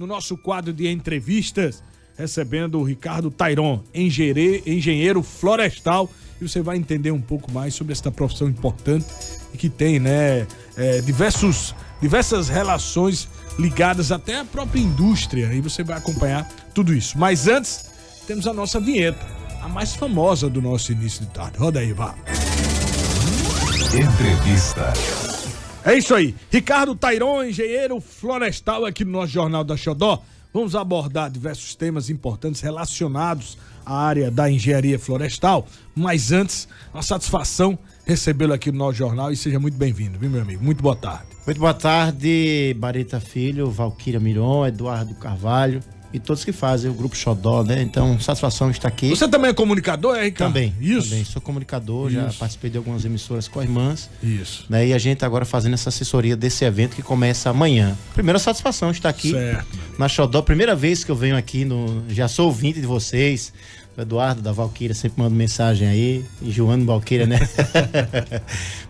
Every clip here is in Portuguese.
no nosso quadro de entrevistas, recebendo o Ricardo Tayron, engenheiro florestal, e você vai entender um pouco mais sobre esta profissão importante e que tem, né, diversas relações ligadas até à própria indústria, e você vai acompanhar tudo isso. Mas antes, temos a nossa vinheta, a mais famosa do nosso início de tarde. Roda aí, vá. Entrevista. É isso aí, Ricardo Tayron, engenheiro florestal aqui no nosso Jornal da Xodó. Vamos abordar diversos temas importantes relacionados à área da engenharia florestal, mas antes, uma satisfação recebê-lo aqui no nosso jornal, e seja muito bem-vindo, viu, meu amigo? Muito boa tarde. Muito boa tarde, Bareta Filho, Valquíria Miron, Eduardo Carvalho e todos que fazem o Grupo Xodó, né? Então, satisfação estar aqui. Você também é comunicador, é, Ricardo? Também, isso. Também, sou comunicador, Isso. já participei de algumas emissoras com as irmãs. Isso. Né? E a gente agora fazendo essa assessoria desse evento que começa amanhã. Primeira satisfação estar aqui Certo. na Xodó, primeira vez que eu venho aqui, já sou ouvinte de vocês. O Eduardo, da Valquíria, sempre manda mensagem aí, e Joano Valquíria, né?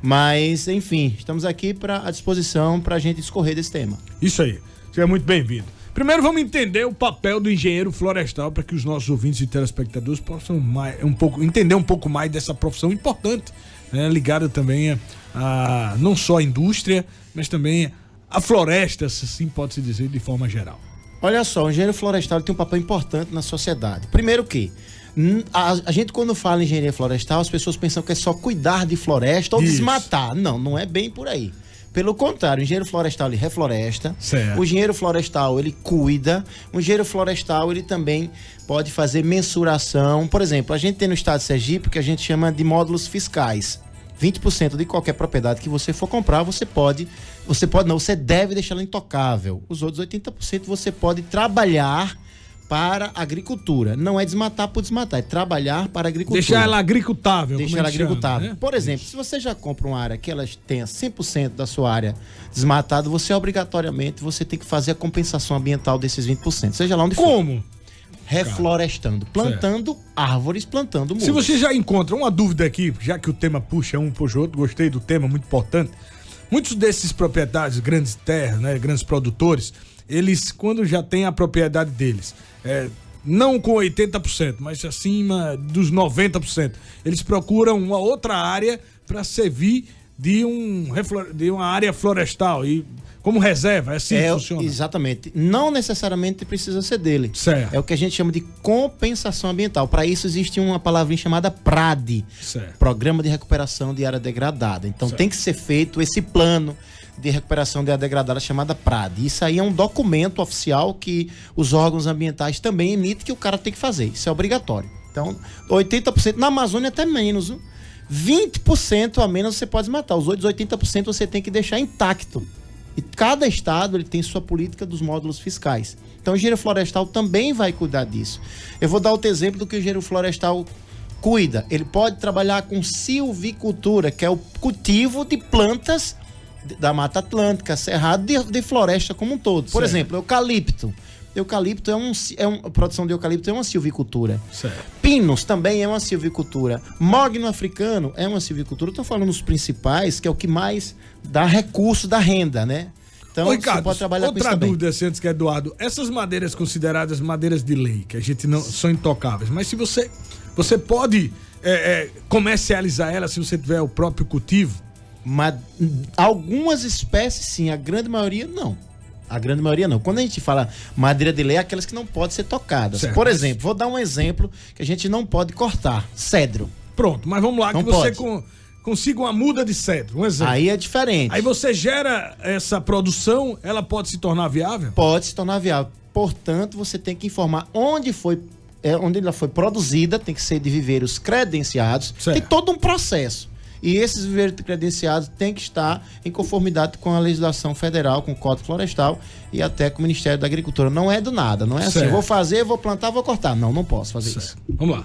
Mas, enfim, estamos aqui à disposição para a gente discorrer desse tema. Isso aí, seja muito bem-vindo. Primeiro vamos entender o papel do engenheiro florestal para que os nossos ouvintes e telespectadores possam entender um pouco mais dessa profissão importante, né, ligada também a não só a indústria, mas também a floresta, assim pode-se dizer de forma geral. Olha só, o engenheiro florestal tem um papel importante na sociedade. Primeiro que a gente quando fala em engenharia florestal, as pessoas pensam que é só cuidar de floresta ou Isso. desmatar. Não, não é bem por aí. Pelo contrário, o engenheiro florestal ele refloresta, Certo. o engenheiro florestal ele cuida, o engenheiro florestal ele também pode fazer mensuração. Por exemplo, a gente tem no estado de Sergipe o que a gente chama de módulos fiscais. 20% de qualquer propriedade que você for comprar, você deve deixá-la intocável. Os outros 80% você pode trabalhar para a agricultura. Não é desmatar por desmatar, é trabalhar para a agricultura. Deixar ela agricultável. Deixar ela agricultável. Né? Por exemplo, se você já compra uma área que ela tenha 100% da sua área desmatada, você obrigatoriamente tem que fazer a compensação ambiental desses 20%. Seja lá onde for. Como? Reflorestando, plantando árvores, plantando muros. Se você já encontra uma dúvida aqui, já que o tema puxa um pro outro, gostei do tema, muito importante. Muitos desses proprietários, grandes terras, né, grandes produtores, eles, quando já têm a propriedade deles, não com 80%, mas acima dos 90%, eles procuram uma outra área para servir de uma área florestal e como reserva, é assim que funciona. Exatamente. Não necessariamente precisa ser dele. Certo. É o que a gente chama de compensação ambiental. Para isso existe uma palavrinha chamada PRAD, Certo. Programa de Recuperação de Área Degradada. Então tem que ser feito esse plano de recuperação de área degradada chamada PRAD. Isso aí é um documento oficial que os órgãos ambientais também emitem que o cara tem que fazer. Isso é obrigatório. Então, 80%, na Amazônia até menos, 20% a menos você pode matar. Os outros 80% você tem que deixar intacto. E cada estado ele tem sua política dos módulos fiscais. Então o engenheiro florestal também vai cuidar disso. Eu vou dar outro exemplo do que o engenheiro florestal cuida. Ele pode trabalhar com silvicultura, que é o cultivo de plantas da Mata Atlântica, Cerrado, de floresta como um todo. Por exemplo, eucalipto. A produção de eucalipto é uma silvicultura. Certo. Pinos também é uma silvicultura. Mogno africano é uma silvicultura. Estou falando dos principais, que é o que mais dá recurso da renda, né? Então, Ricardo, você pode trabalhar com isso outra também. dúvida assim, antes que Eduardo, essas madeiras consideradas madeiras de lei, que a gente não são intocáveis, mas se você pode comercializar elas se você tiver o próprio cultivo? Mas algumas espécies sim, a grande maioria não. A grande maioria não. Quando a gente fala madeira de lei, é aquelas que não podem ser tocadas. Certo. Por exemplo, vou dar um exemplo que a gente não pode cortar. Cedro. Pronto, mas vamos lá, não que você consiga uma muda de cedro, um exemplo. Aí é diferente. Aí você gera essa produção, ela pode se tornar viável? Pode se tornar viável. Portanto, você tem que informar onde ela foi produzida, tem que ser de viveiros credenciados. Certo. Tem todo um processo. E esses viveiros credenciados têm que estar em conformidade com a legislação federal, com o Código Florestal e até com o Ministério da Agricultura. Não é do nada, não é assim, vou fazer, vou plantar, vou cortar. Não posso fazer isso. Vamos lá.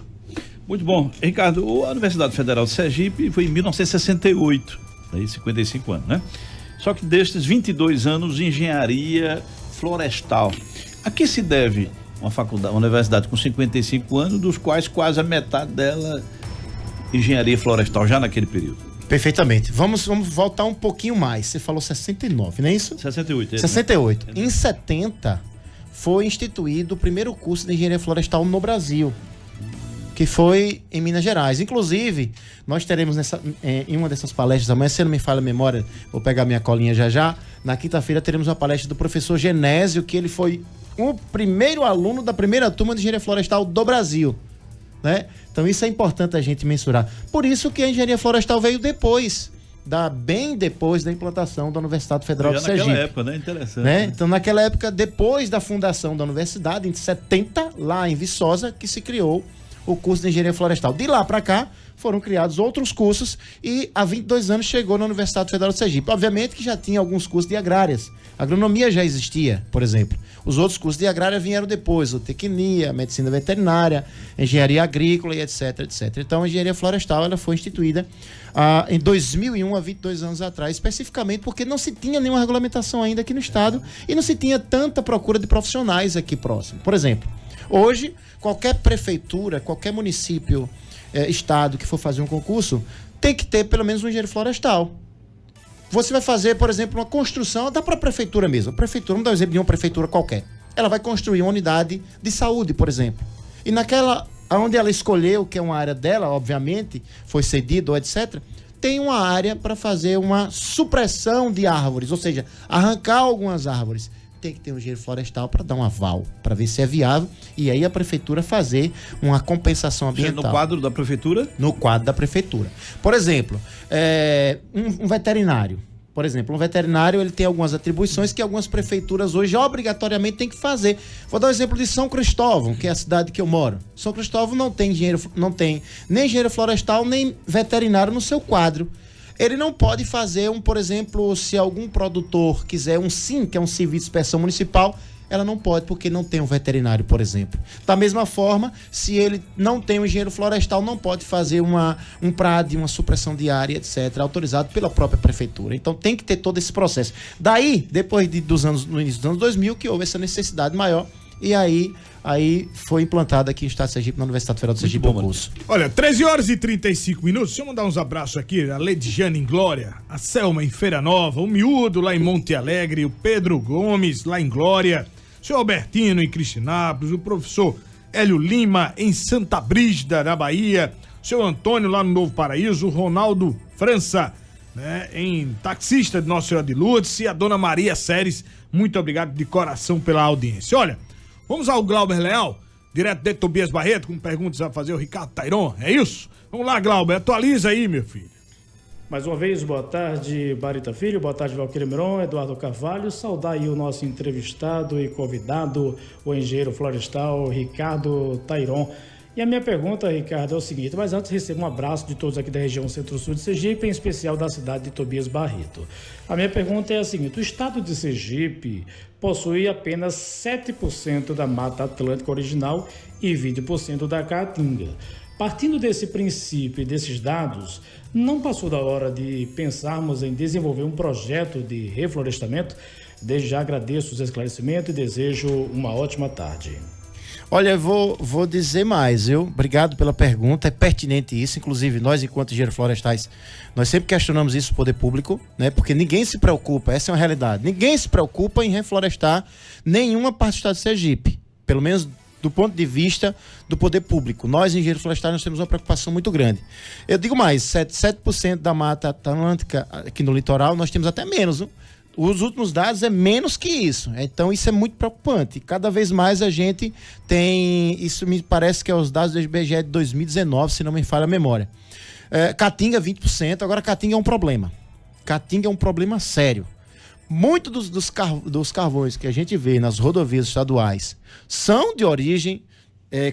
Muito bom. Ricardo, a Universidade Federal de Sergipe foi em 1968, aí 55 anos, né? Só que destes 22 anos de engenharia florestal. A que se deve uma universidade com 55 anos, dos quais quase a metade dela engenharia florestal, já naquele período? Perfeitamente. Vamos voltar um pouquinho mais. Você falou 69, não é isso? 68. 68. Em 70, foi instituído o primeiro curso de engenharia florestal no Brasil, que foi em Minas Gerais. Inclusive, nós teremos em uma dessas palestras amanhã, se não me falha a memória, vou pegar minha colinha já, na quinta-feira teremos uma palestra do professor Genésio, que ele foi o primeiro aluno da primeira turma de engenharia florestal do Brasil, né? Então isso é importante a gente mensurar. Por isso que a engenharia florestal veio bem depois da implantação da Universidade Federal de Sergipe. Naquela época, né? Interessante. Né? Então, naquela época, depois da fundação da universidade, em 70, lá em Viçosa, que se criou o curso de engenharia florestal. De lá para cá, foram criados outros cursos e há 22 anos chegou na Universidade Federal de Sergipe. Obviamente que já tinha alguns cursos de agrárias. A agronomia já existia, por exemplo. Os outros cursos de agrária vieram depois, zootecnia, medicina veterinária, engenharia agrícola e etc, etc. Então, a engenharia florestal ela foi instituída em 2001, há 22 anos atrás, especificamente porque não se tinha nenhuma regulamentação ainda aqui no estado e não se tinha tanta procura de profissionais aqui próximo. Por exemplo, hoje, qualquer prefeitura, qualquer município, estado que for fazer um concurso, tem que ter pelo menos um engenheiro florestal. Você vai fazer, por exemplo, uma construção, dá para a prefeitura mesmo. A prefeitura, vamos dar um exemplo de uma prefeitura qualquer. Ela vai construir uma unidade de saúde, por exemplo. E naquela, onde ela escolheu, que é uma área dela, obviamente, foi cedido, etc., tem uma área para fazer uma supressão de árvores, ou seja, arrancar algumas árvores. Tem que ter um engenheiro florestal para dar um aval, para ver se é viável, e aí a prefeitura fazer uma compensação ambiental. No quadro da prefeitura? No quadro da prefeitura. Por exemplo, um veterinário. Por exemplo, um veterinário ele tem algumas atribuições que algumas prefeituras hoje obrigatoriamente têm que fazer. Vou dar o exemplo de São Cristóvão, que é a cidade que eu moro. São Cristóvão não tem nem engenheiro florestal, nem veterinário no seu quadro. Ele não pode fazer por exemplo, se algum produtor quiser um SIM, que é um serviço de inspeção municipal, ela não pode porque não tem um veterinário, por exemplo. Da mesma forma, se ele não tem um engenheiro florestal, não pode fazer um PRAD, uma supressão de área, etc., autorizado pela própria prefeitura. Então tem que ter todo esse processo. Daí, depois no início dos anos 2000, que houve essa necessidade maior, e aí foi implantado aqui no estado de Sergipe, na Universidade Federal de Sergipe, o curso. Olha, 13h35. Deixa eu mandar uns abraços aqui. A Lediane em Glória, a Selma em Feira Nova, o Miúdo lá em Monte Alegre, o Pedro Gomes lá em Glória, o senhor Albertino em Cristinápolis, o professor Hélio Lima em Santa Brígida, na Bahia, o senhor Antônio lá no Novo Paraíso, o Ronaldo França, né, em Taxista de Nossa Senhora de Lourdes, e a dona Maria Séries. Muito obrigado de coração pela audiência. Olha, vamos ao Glauber Leal, direto de Tobias Barreto, com perguntas a fazer o Ricardo Tairon, é isso? Vamos lá, Glauber, atualiza aí, meu filho. Mais uma vez, boa tarde, Barita Filho, boa tarde, Valquíria Miron, Eduardo Carvalho, saudar aí o nosso entrevistado e convidado, o engenheiro florestal Ricardo Tairon. E a minha pergunta, Ricardo, é o seguinte, mas antes recebo um abraço de todos aqui da região Centro-Sul de Sergipe, em especial da cidade de Tobias Barreto. A minha pergunta é a seguinte, o estado de Sergipe possui apenas 7% da Mata Atlântica original e 20% da Caatinga. Partindo desse princípio e desses dados, não passou da hora de pensarmos em desenvolver um projeto de reflorestamento? Desde já agradeço os esclarecimentos e desejo uma ótima tarde. Olha, eu vou dizer mais, viu? Obrigado pela pergunta, é pertinente isso, inclusive nós, enquanto engenheiros florestais, nós sempre questionamos isso no poder público, né? Porque ninguém se preocupa, essa é uma realidade, ninguém se preocupa em reflorestar nenhuma parte do estado de Sergipe, pelo menos do ponto de vista do poder público. Nós, engenheiros florestais, nós temos uma preocupação muito grande. Eu digo mais, 7% da Mata Atlântica aqui no litoral, nós temos até menos, viu? Os últimos dados é menos que isso. Então, isso é muito preocupante. Cada vez mais a gente tem... Isso me parece que é os dados do IBGE de 2019, se não me falha a memória. Caatinga, 20%. Agora, Caatinga é um problema. Caatinga é um problema sério. Muitos dos carvões que a gente vê nas rodovias estaduais são de origem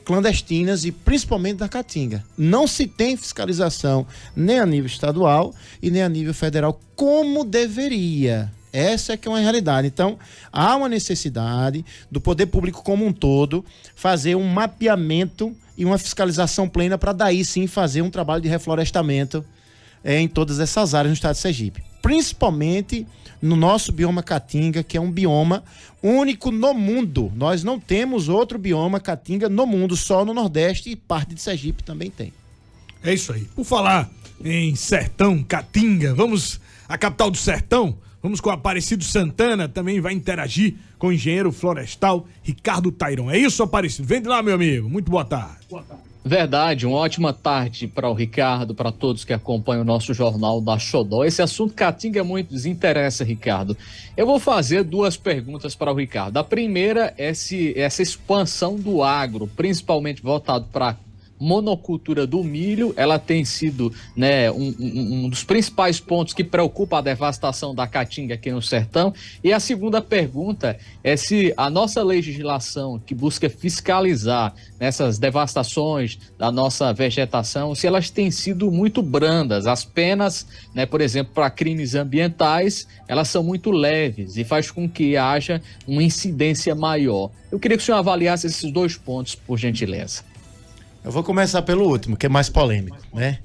clandestinas e principalmente da Caatinga. Não se tem fiscalização nem a nível estadual e nem a nível federal como deveria. Essa é que é uma realidade. Então, há uma necessidade do poder público como um todo fazer um mapeamento e uma fiscalização plena para daí sim fazer um trabalho de reflorestamento em todas essas áreas no estado de Sergipe. Principalmente no nosso bioma Caatinga, que é um bioma único no mundo. Nós não temos outro bioma Caatinga no mundo, só no Nordeste e parte de Sergipe também tem. É isso aí. Por falar em sertão, Caatinga, vamos à capital do sertão. Vamos com o Aparecido Santana, também vai interagir com o engenheiro florestal Ricardo Tairon. É isso, Aparecido? Vem de lá, meu amigo. Muito boa tarde. Verdade, uma ótima tarde para o Ricardo, para todos que acompanham o nosso Jornal da Xodó. Esse assunto Caatinga muito desinteressa, Ricardo. Eu vou fazer 2 perguntas para o Ricardo. A primeira é se essa expansão do agro, principalmente voltado para monocultura do milho, ela tem sido, né, um dos principais pontos que preocupa a devastação da caatinga aqui no sertão. E a segunda pergunta é se a nossa legislação que busca fiscalizar essas devastações da nossa vegetação, se elas têm sido muito brandas. As penas, né, por exemplo, para crimes ambientais, elas são muito leves e faz com que haja uma incidência maior. Eu queria que o senhor avaliasse esses 2 pontos, por gentileza. Eu vou começar pelo último, que é mais polêmico, né?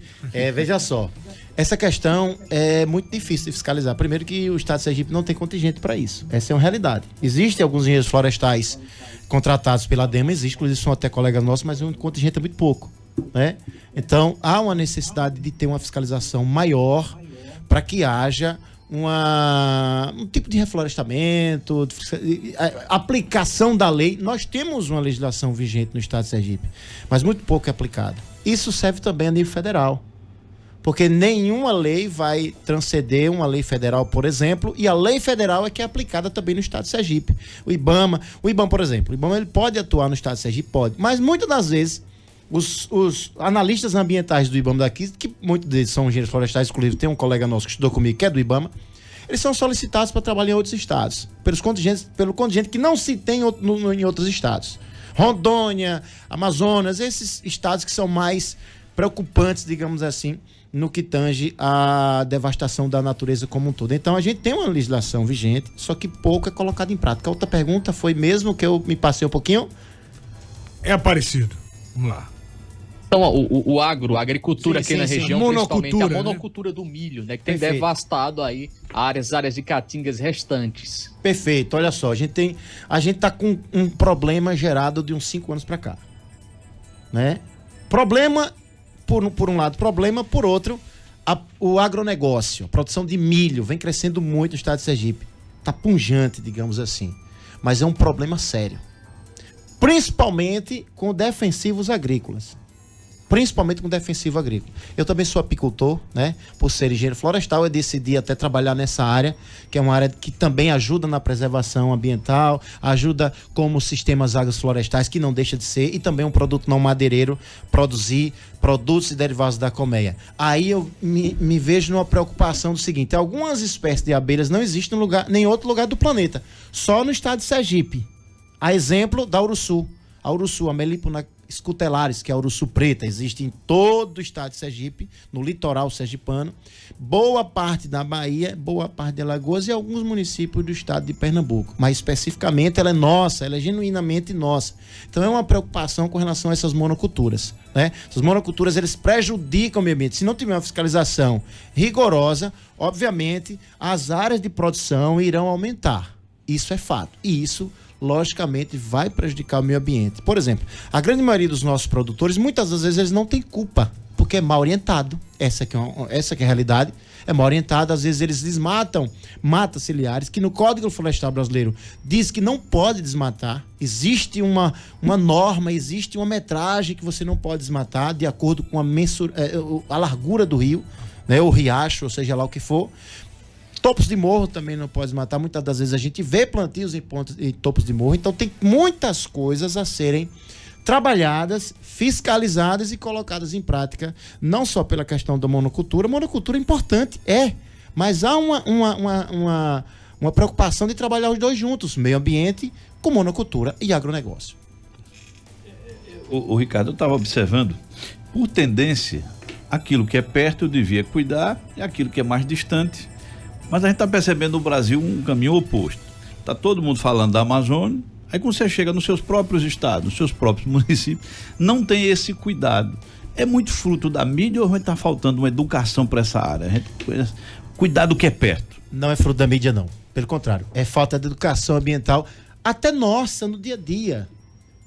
Veja só, essa questão é muito difícil de fiscalizar. Primeiro que o Estado de Sergipe não tem contingente para isso. Essa é uma realidade. Existem alguns engenheiros florestais contratados pela DEMA, inclusive são até colegas nossos, mas o contingente é muito pouco, né? Então, há uma necessidade de ter uma fiscalização maior para que haja um tipo de reflorestamento, aplicação da lei. Nós temos uma legislação vigente no Estado de Sergipe, mas muito pouco é aplicado. Isso serve também a nível federal, porque nenhuma lei vai transcender uma lei federal, por exemplo, e a lei federal é que é aplicada também no Estado de Sergipe. O IBAMA, por exemplo, ele pode atuar no Estado de Sergipe? Pode, mas muitas das vezes os analistas ambientais do IBAMA daqui, que muitos deles são engenheiros florestais, inclusive tem um colega nosso que estudou comigo, que é do IBAMA, eles são solicitados para trabalhar em outros estados, pelo contingente que não se tem em outros estados. Rondônia, Amazonas, esses estados que são mais preocupantes, digamos assim, no que tange a devastação da natureza como um todo. Então a gente tem uma legislação vigente, só que pouco é colocado em prática. A outra pergunta foi mesmo que eu me passei um pouquinho? É Aparecido. Vamos lá. Então, o agro, a agricultura aqui na região, principalmente a monocultura, né, do milho, né, que tem devastado aí áreas de caatingas restantes. Perfeito, olha só, a gente tá com um problema gerado de uns 5 anos para cá, né? Problema, por um lado, problema, por outro, o agronegócio, a produção de milho vem crescendo muito no estado de Sergipe, tá punjante, digamos assim, mas é um problema sério, principalmente com defensivos agrícolas. Eu também sou apicultor, né? Por ser engenheiro florestal, eu decidi até trabalhar nessa área, que é uma área que também ajuda na preservação ambiental, ajuda como sistemas agroflorestais, que não deixa de ser, e também um produto não madeireiro, produzir produtos e derivados da colmeia. Aí eu me vejo numa preocupação do seguinte: algumas espécies de abelhas não existem em nem outro lugar do planeta, só no estado de Sergipe. A exemplo da Uruçu. A Uruçu, a Melipona scutelaris, que é a Uruçu preta, existe em todo o estado de Sergipe, no litoral sergipano, boa parte da Bahia, boa parte de Alagoas e alguns municípios do estado de Pernambuco. Mas especificamente ela é nossa, ela é genuinamente nossa. Então é uma preocupação com relação a essas monoculturas, né? Essas monoculturas, eles prejudicam o meio ambiente. Se não tiver uma fiscalização rigorosa, obviamente as áreas de produção irão aumentar. Isso é fato. E isso logicamente vai prejudicar o meio ambiente. Por exemplo, a grande maioria dos nossos produtores, muitas das vezes eles não têm culpa, porque é mal orientado. Essa que é a realidade, é mal orientado. Às vezes eles desmatam matas ciliares, que no Código Florestal Brasileiro diz que não pode desmatar. Existe uma norma, existe uma metragem que você não pode desmatar de acordo com a largura do rio, né, o riacho, ou seja lá o que for. Topos de morro também não pode matar. Muitas das vezes a gente vê plantios em topos de morro. Então tem muitas coisas a serem trabalhadas, fiscalizadas e colocadas em prática, não só pela questão da monocultura. Monocultura é importante, mas há uma preocupação de trabalhar os dois juntos, meio ambiente com monocultura e agronegócio. O Ricardo, eu estava observando, por tendência, aquilo que é perto eu devia cuidar e aquilo que é mais distante. Mas a gente está percebendo no Brasil um caminho oposto. Está todo mundo falando da Amazônia, aí quando você chega nos seus próprios estados, nos seus próprios municípios, não tem esse cuidado. É muito fruto da mídia ou está faltando uma educação para essa área? A gente cuidar do que é perto. Não é fruto da mídia, não. Pelo contrário, é falta de educação ambiental, até nossa, no dia a dia.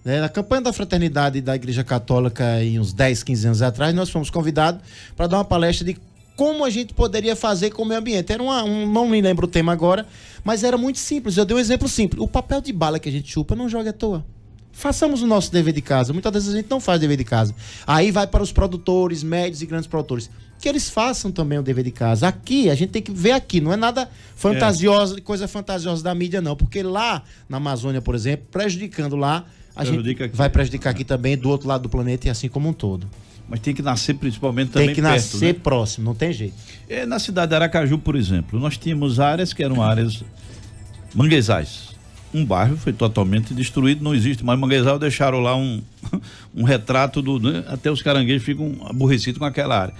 Na campanha da Fraternidade da Igreja Católica, em uns 10, 15 anos atrás, nós fomos convidados para dar uma palestra de como a gente poderia fazer com o meio ambiente. Era não me lembro o tema agora, mas era muito simples. Eu dei um exemplo simples. O papel de bala que a gente chupa não joga à toa. Façamos o nosso dever de casa. Muitas vezes a gente não faz o dever de casa. Aí vai para os produtores, médios e grandes produtores. Que eles façam também o dever de casa. Aqui, a gente tem que ver aqui. Não é nada fantasiosa, coisa fantasiosa da mídia, não. Porque lá na Amazônia, por exemplo, prejudicando lá, a gente vai prejudicar aqui também, do outro lado do planeta e assim como um todo. Mas tem que nascer principalmente também tem que perto, nascer né? próximo, não tem jeito. Na cidade de Aracaju, por exemplo, nós tínhamos áreas que eram áreas manguezais. Um bairro foi totalmente destruído, não existe mais manguezal, deixaram lá um retrato né? Até os caranguejos ficam aborrecidos com aquela área.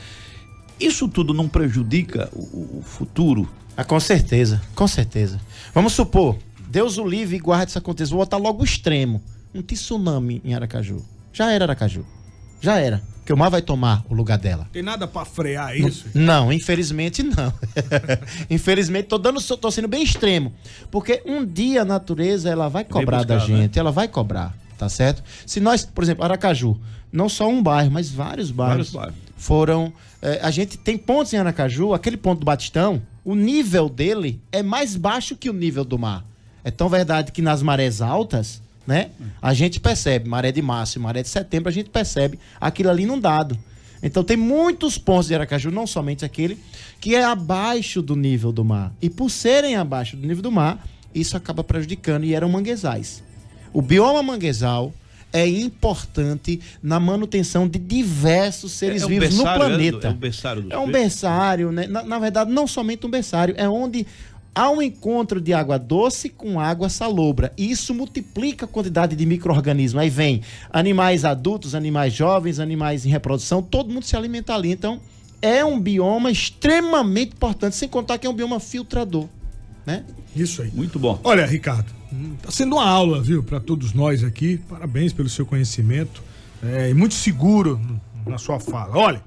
Isso tudo não prejudica o futuro? Com certeza, com certeza. Vamos supor, Deus o livre e guarde isso aconteça. Vou botar logo o extremo. Um tsunami em Aracaju. Já era Aracaju. Já era. Porque o mar vai tomar o lugar dela. Tem nada pra frear isso? Não, infelizmente não. Infelizmente tô sendo bem extremo. Porque um dia a natureza ela vai cobrar da gente, né? Ela vai cobrar, tá certo? Se nós, por exemplo, Aracaju, não só um bairro, mas vários bairros. Foram... a gente tem pontos em Aracaju, aquele ponto do Batistão, o nível dele é mais baixo que o nível do mar. É tão verdade que nas marés altas, né? A gente percebe, maré de março e maré de setembro, a gente percebe aquilo ali inundado. Então tem muitos pontos de Aracaju, não somente aquele, que é abaixo do nível do mar. E por serem abaixo do nível do mar, isso acaba prejudicando, e eram manguezais. O bioma manguezal é importante na manutenção de diversos seres vivos no planeta. É um berçário dos É um berçário, né? Na verdade, não somente um berçário, é onde há um encontro de água doce com água salobra. E isso multiplica a quantidade de micro-organismos. Aí vem animais adultos, animais jovens, animais em reprodução, todo mundo se alimenta ali. Então, é um bioma extremamente importante, sem contar que é um bioma filtrador, né? Isso aí. Muito bom. Olha, Ricardo, tá sendo uma aula, viu, para todos nós aqui. Parabéns pelo seu conhecimento. E muito seguro na sua fala. Olha,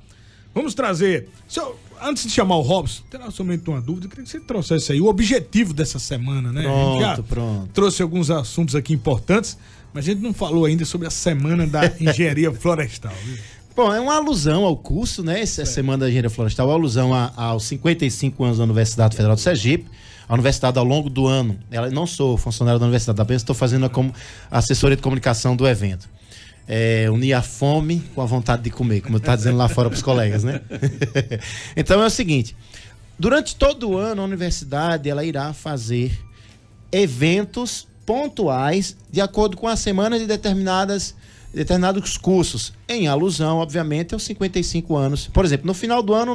vamos trazer... Antes de chamar o Robson, terá somente uma dúvida, eu queria que você trouxesse aí o objetivo dessa semana, né? Pronto. Trouxe alguns assuntos aqui importantes, mas a gente não falou ainda sobre a semana da engenharia florestal, viu? Bom, é uma alusão ao curso, né? Essa semana da engenharia florestal, uma alusão aos 55 anos da Universidade Federal do Sergipe. A universidade, ao longo do ano, não sou funcionário da universidade, apenas estou fazendo como assessoria de comunicação do evento. Unir a fome com a vontade de comer, como eu estava dizendo lá fora para os colegas, né? Então é o seguinte, durante todo o ano a universidade ela irá fazer eventos pontuais de acordo com a semana de determinados cursos, em alusão, obviamente, aos 55 anos. Por exemplo, no final do ano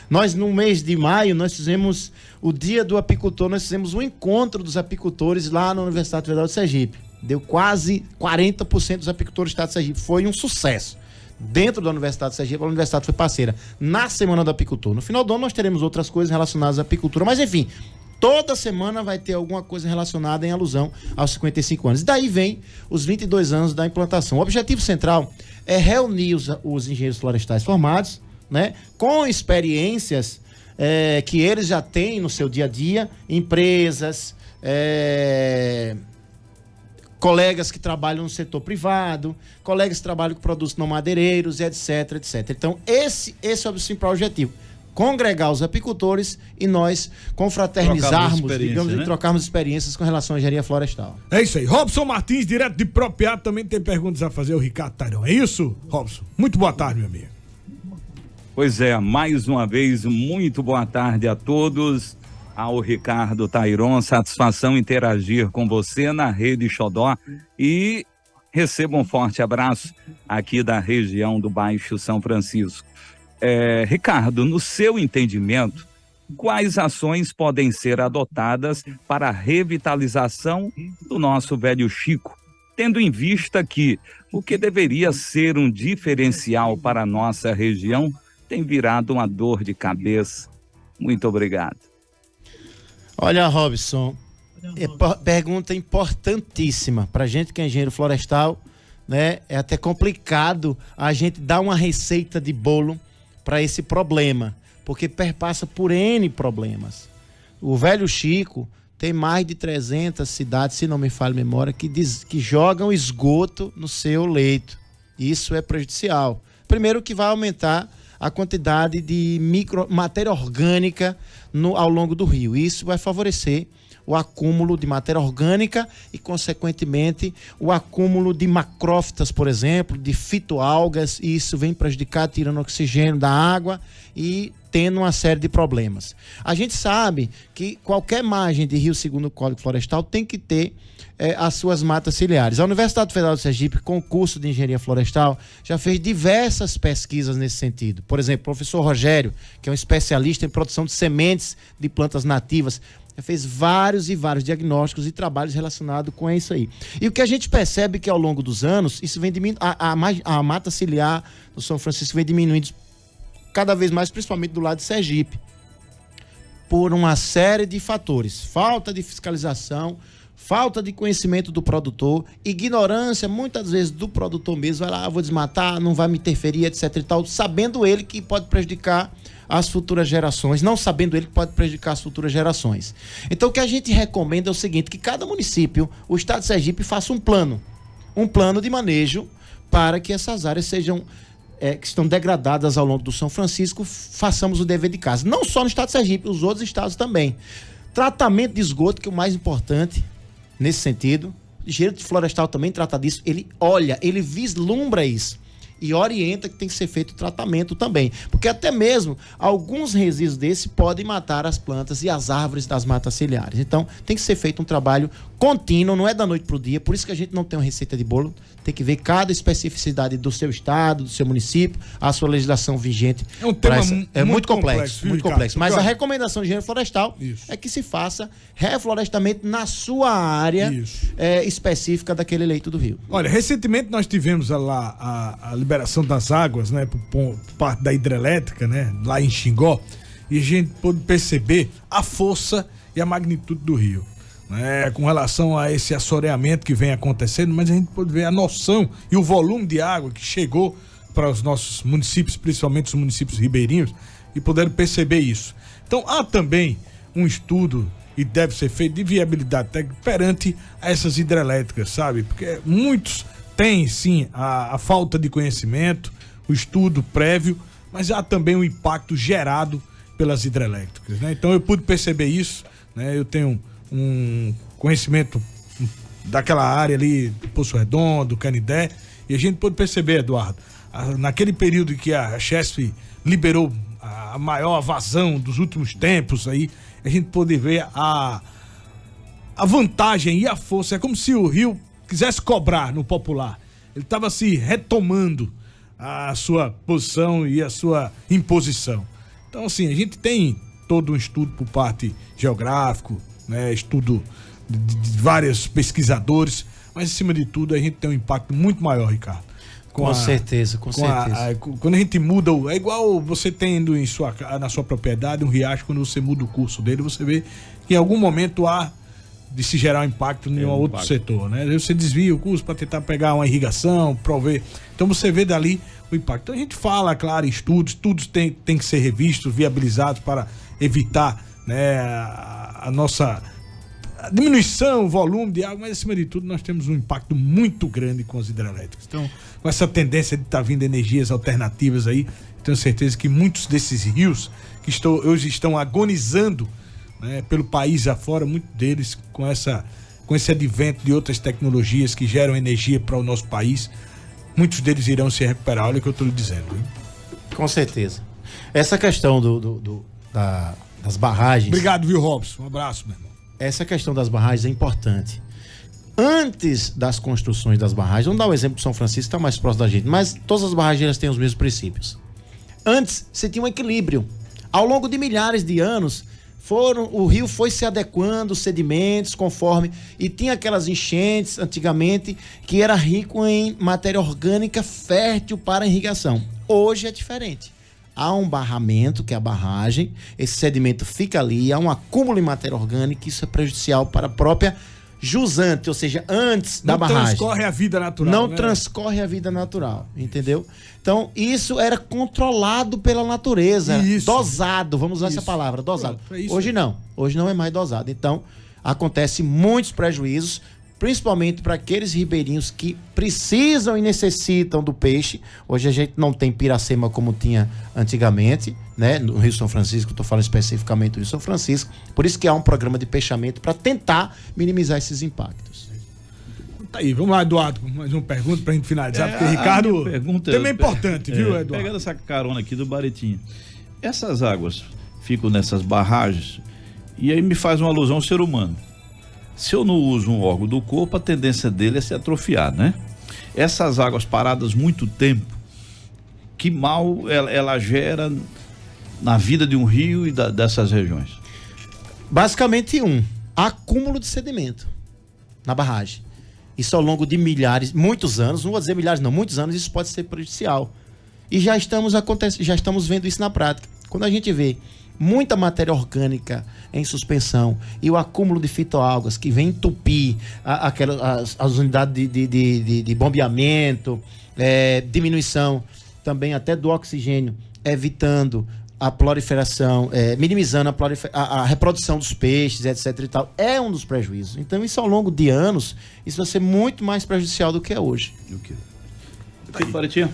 nós no mês de maio, nós fizemos o Dia do Apicultor, nós fizemos um encontro dos apicultores lá na Universidade Federal de Sergipe. Deu quase 40% dos apicultores do estado de Sergipe. Foi um sucesso. Dentro da Universidade de Sergipe, a universidade foi parceira na Semana do Apicultor. No final do ano nós teremos outras coisas relacionadas à apicultura, mas enfim, toda semana vai ter alguma coisa relacionada em alusão aos 55 anos. E daí vem os 22 anos da implantação. O objetivo central é reunir os engenheiros florestais formados, né, com experiências que eles já têm no seu dia a dia, empresas, colegas que trabalham no setor privado, colegas que trabalham com produtos não madeireiros, etc, etc. Então, esse é o principal objetivo. Congregar os apicultores e nós confraternizarmos, digamos, né? E trocarmos experiências com relação à engenharia florestal. É isso aí. Robson Martins, direto de Propriado, também tem perguntas a fazer ao Ricardo Tairão. É isso, Robson? Muito boa tarde, meu amigo. Pois é, mais uma vez, muito boa tarde a todos. Ao Ricardo Tairon, satisfação interagir com você na Rede Xodó e receba um forte abraço aqui da região do Baixo São Francisco. Ricardo, no seu entendimento, quais ações podem ser adotadas para a revitalização do nosso Velho Chico, tendo em vista que o que deveria ser um diferencial para a nossa região tem virado uma dor de cabeça? Muito obrigado. Olha, Robson, pergunta importantíssima. Pra gente que é engenheiro florestal, né, é até complicado a gente dar uma receita de bolo para esse problema, porque perpassa por N problemas. O Velho Chico tem mais de 300 cidades, se não me falha a memória, que jogam esgoto no seu leito. Isso é prejudicial. Primeiro que vai aumentar a quantidade de matéria orgânica ao longo do rio. Isso vai favorecer o acúmulo de matéria orgânica e, consequentemente, o acúmulo de macrófitas, por exemplo, de fitoalgas, e isso vem prejudicar, tirando oxigênio da água e tendo uma série de problemas. A gente sabe que qualquer margem de rio, segundo o Código Florestal, tem que ter as suas matas ciliares. A Universidade Federal do Sergipe, com o curso de Engenharia Florestal, já fez diversas pesquisas nesse sentido. Por exemplo, o professor Rogério, que é um especialista em produção de sementes de plantas nativas, já fez vários e vários diagnósticos e trabalhos relacionados com isso aí. E o que a gente percebe é que ao longo dos anos, isso vem diminuindo, a mata ciliar do São Francisco vem diminuindo cada vez mais, principalmente do lado de Sergipe, por uma série de fatores. Falta de fiscalização, falta de conhecimento do produtor, ignorância muitas vezes do produtor mesmo. Vai lá, vou desmatar, não vai me interferir, etc e tal, sabendo ele que pode prejudicar as futuras gerações, não sabendo ele que pode prejudicar as futuras gerações. Então o que a gente recomenda é o seguinte, que cada município, o estado de Sergipe, faça um plano de manejo para que essas áreas sejam que estão degradadas ao longo do São Francisco, façamos o dever de casa. Não só no estado de Sergipe, os outros estados também. Tratamento de esgoto, que é o mais importante nesse sentido. O engenheiro florestal também trata disso. Ele olha, ele vislumbra isso e orienta que tem que ser feito o tratamento também. Porque até mesmo alguns resíduos desses podem matar as plantas e as árvores das matas ciliares. Então, tem que ser feito um trabalho contínuo, não é da noite para o dia. Por isso que a gente não tem uma receita de bolo. Tem que ver cada especificidade do seu estado, do seu município, a sua legislação vigente. É um tema muito complexo, muito complexo. Mas a recomendação do engenheiro florestal isso. é que se faça reflorestamento na sua área específica daquele leito do rio. Olha, recentemente nós tivemos a liberação das águas, né, por parte da hidrelétrica, né, lá em Xingó, e a gente pôde perceber a força e a magnitude do rio. Com relação a esse assoreamento que vem acontecendo, mas a gente pode ver a noção e o volume de água que chegou para os nossos municípios, principalmente os municípios ribeirinhos, e puderam perceber isso. Então há também um estudo, e deve ser feito, de viabilidade técnica perante a essas hidrelétricas, sabe? Porque muitos têm sim a falta de conhecimento, o estudo prévio, mas há também o impacto gerado pelas hidrelétricas, né? Então eu pude perceber isso, né? Eu tenho um conhecimento daquela área ali, do Poço Redondo, Canidé, e a gente pôde perceber, Eduardo, naquele período em que a Chesf liberou a maior vazão dos últimos tempos aí, a gente pôde ver a vantagem e a força. É como se o rio quisesse cobrar no popular. Ele estava se retomando a sua posição e a sua imposição. Então, assim, a gente tem todo um estudo por parte geográfico, né, estudo de vários pesquisadores, mas acima de tudo a gente tem um impacto muito maior, Ricardo. Com certeza. Quando a gente muda, é igual você tendo na sua propriedade um riacho, quando você muda o curso dele, você vê que em algum momento há de se gerar um impacto em outro setor, né? Você desvia o curso para tentar pegar uma irrigação, prover. Então você vê dali o impacto. Então a gente fala, claro, estudos tem que ser revistos, viabilizados para evitar, né, a nossa diminuição, o volume de água, mas acima de tudo nós temos um impacto muito grande com as hidrelétricas. Então, com essa tendência de estar vindo energias alternativas aí, tenho certeza que muitos desses rios que hoje estão agonizando, né, pelo país afora, muitos deles com esse advento de outras tecnologias que geram energia para o nosso país, muitos deles irão se recuperar. Olha o que eu estou lhe dizendo, hein? Com certeza. Essa questão das barragens. Obrigado, viu, Robson? Um abraço, meu irmão. Essa questão das barragens é importante. Antes das construções das barragens, vamos dar o exemplo de São Francisco, que está mais próximo da gente, mas todas as barragens elas têm os mesmos princípios. Antes, você tinha um equilíbrio. Ao longo de milhares de anos, o rio foi se adequando, os sedimentos, conforme, e tinha aquelas enchentes, antigamente, que era rico em matéria orgânica fértil para irrigação. Hoje é diferente. Há um barramento, que é a barragem, esse sedimento fica ali, há um acúmulo em matéria orgânica, isso é prejudicial para a própria jusante, ou seja, antes da barragem. Não transcorre a vida natural. Não transcorre a vida natural, entendeu? Então, isso era controlado pela natureza, dosado, vamos usar essa palavra, dosado. Hoje não é mais dosado. Então, acontece muitos prejuízos, principalmente para aqueles ribeirinhos que precisam e necessitam do peixe. Hoje a gente não tem piracema como tinha antigamente, né? No Rio São Francisco, estou falando especificamente do Rio São Francisco, por isso que há um programa de peixamento para tentar minimizar esses impactos. Tá aí, vamos lá, Eduardo, mais uma pergunta pra gente finalizar, porque Ricardo também é importante, viu, Eduardo? Pegando essa carona aqui do Baritinho, essas águas ficam nessas barragens e aí me faz uma alusão ao ser humano. Se eu não uso um órgão do corpo, a tendência dele é se atrofiar, né? Essas águas paradas muito tempo, que mal ela gera na vida de um rio e dessas regiões? Basicamente acúmulo de sedimento na barragem. Isso ao longo de muitos anos, não vou dizer milhares não, muitos anos, isso pode ser prejudicial. E já estamos vendo isso na prática. Quando a gente vê muita matéria orgânica em suspensão e o acúmulo de fitoalgas que vem entupir as unidades de bombeamento, diminuição também até do oxigênio, evitando a proliferação, minimizando a reprodução dos peixes, etc e tal, é um dos prejuízos. Então isso ao longo de anos, isso vai ser muito mais prejudicial do que é hoje. Baritinho,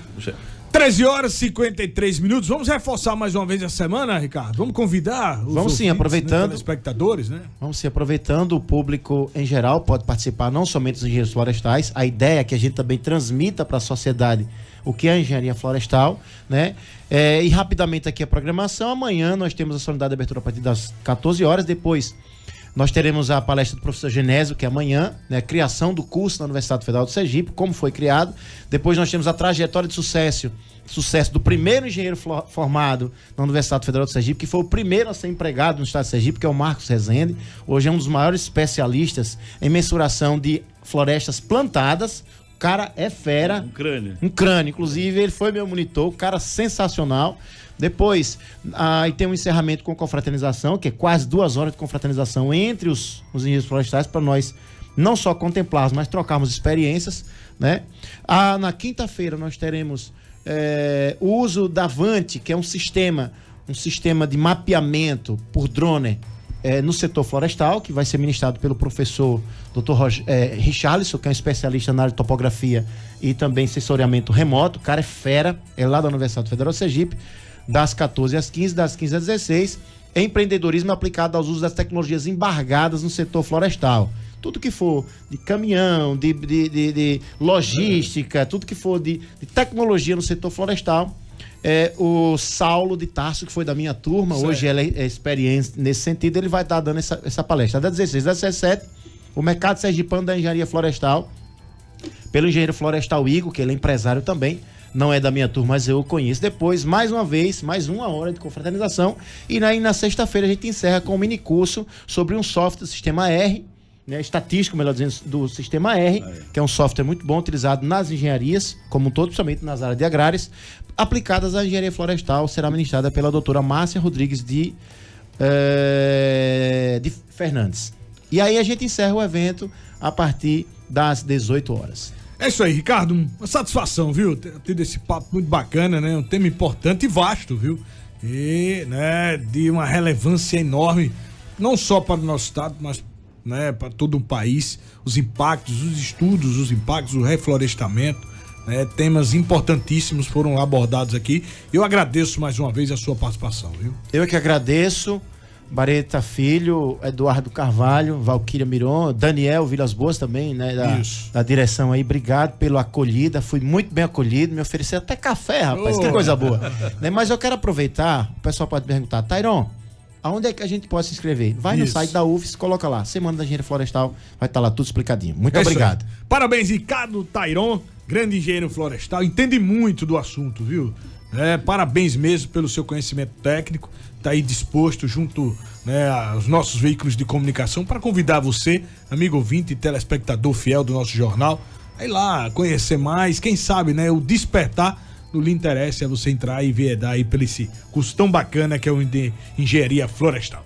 13h53. Vamos reforçar mais uma vez a semana, Ricardo? Vamos convidar os Vamos sim, aproveitando, telespectadores, né? Vamos sim, aproveitando, o público em geral pode participar, não somente os engenheiros florestais. A ideia é que a gente também transmita para a sociedade o que é a engenharia florestal, né? E rapidamente aqui a programação. Amanhã nós temos a solenidade de abertura a partir das 14 horas. Depois nós teremos a palestra do professor Genésio, que é amanhã, né? Criação do curso na Universidade Federal do Sergipe, como foi criado. Depois nós temos a trajetória de sucesso do primeiro engenheiro formado na Universidade Federal do Sergipe, que foi o primeiro a ser empregado no estado de Sergipe, que é o Marcos Rezende. Hoje é um dos maiores especialistas em mensuração de florestas plantadas. O cara é fera. Um crânio. Inclusive, ele foi meu monitor, um cara sensacional. Depois, aí tem um encerramento com confraternização, que é quase 2 horas de confraternização entre os engenheiros florestais, para nós não só contemplarmos, mas trocarmos experiências, né? Na quinta-feira nós teremos o uso da Avante, que é um sistema de mapeamento por drone no setor florestal, que vai ser ministrado pelo professor Dr. Richarlison, que é um especialista na área de topografia e também sensoriamento remoto. O cara é fera, é lá da Universidade Federal do Sergipe, das 14 às 15, das 15 às 16, empreendedorismo aplicado aos usos das tecnologias embargadas no setor florestal. Tudo que for de caminhão, de logística, tudo que for de tecnologia no setor florestal. O Saulo de Tarso, que foi da minha turma, certo. Hoje ela é experiente nesse sentido, ele vai estar dando essa palestra. Das 16 às 17, o mercado sergipano da engenharia florestal, pelo engenheiro florestal Igor, que ele é empresário também, não é da minha turma, mas eu o conheço. Depois, mais uma vez, mais 1 hora de confraternização, e na sexta-feira a gente encerra com um mini curso sobre um software do sistema R, né, estatístico, melhor dizendo, do sistema R, que é um software muito bom, utilizado nas engenharias, como um todo, principalmente nas áreas de agrárias, aplicadas à engenharia florestal. Será ministrada pela doutora Márcia Rodrigues de Fernandes. E aí a gente encerra o evento a partir das 18 horas. É isso aí, Ricardo, uma satisfação, viu? Ter tido esse papo muito bacana, né? Um tema importante e vasto, viu? E, né, de uma relevância enorme, não só para o nosso estado, mas, né, para todo o país. Os impactos, os estudos, os impactos, o reflorestamento, né? Temas importantíssimos foram abordados aqui. Eu agradeço mais uma vez a sua participação, viu? Eu que agradeço. Bareta Filho, Eduardo Carvalho, Valquíria Miron, Daniel Vilas Boas também, né, da direção aí, obrigado pela acolhida, fui muito bem acolhido, me ofereceram até café, rapaz, que coisa boa. Né, mas eu quero aproveitar, o pessoal pode perguntar, Tairon, aonde é que a gente pode se inscrever? Vai no site da UFES, coloca lá, Semana da Engenharia Florestal, vai estar lá tudo explicadinho. Muito obrigado. Parabéns, Ricardo Tairon, grande engenheiro florestal, entende muito do assunto, viu? Parabéns mesmo pelo seu conhecimento técnico, tá aí disposto junto, né, aos nossos veículos de comunicação para convidar você, amigo ouvinte e telespectador fiel do nosso jornal, aí lá conhecer mais, quem sabe, né, o despertar do lhe interessa é você entrar e ver aí pelo esse curso tão bacana que é o de Engenharia Florestal.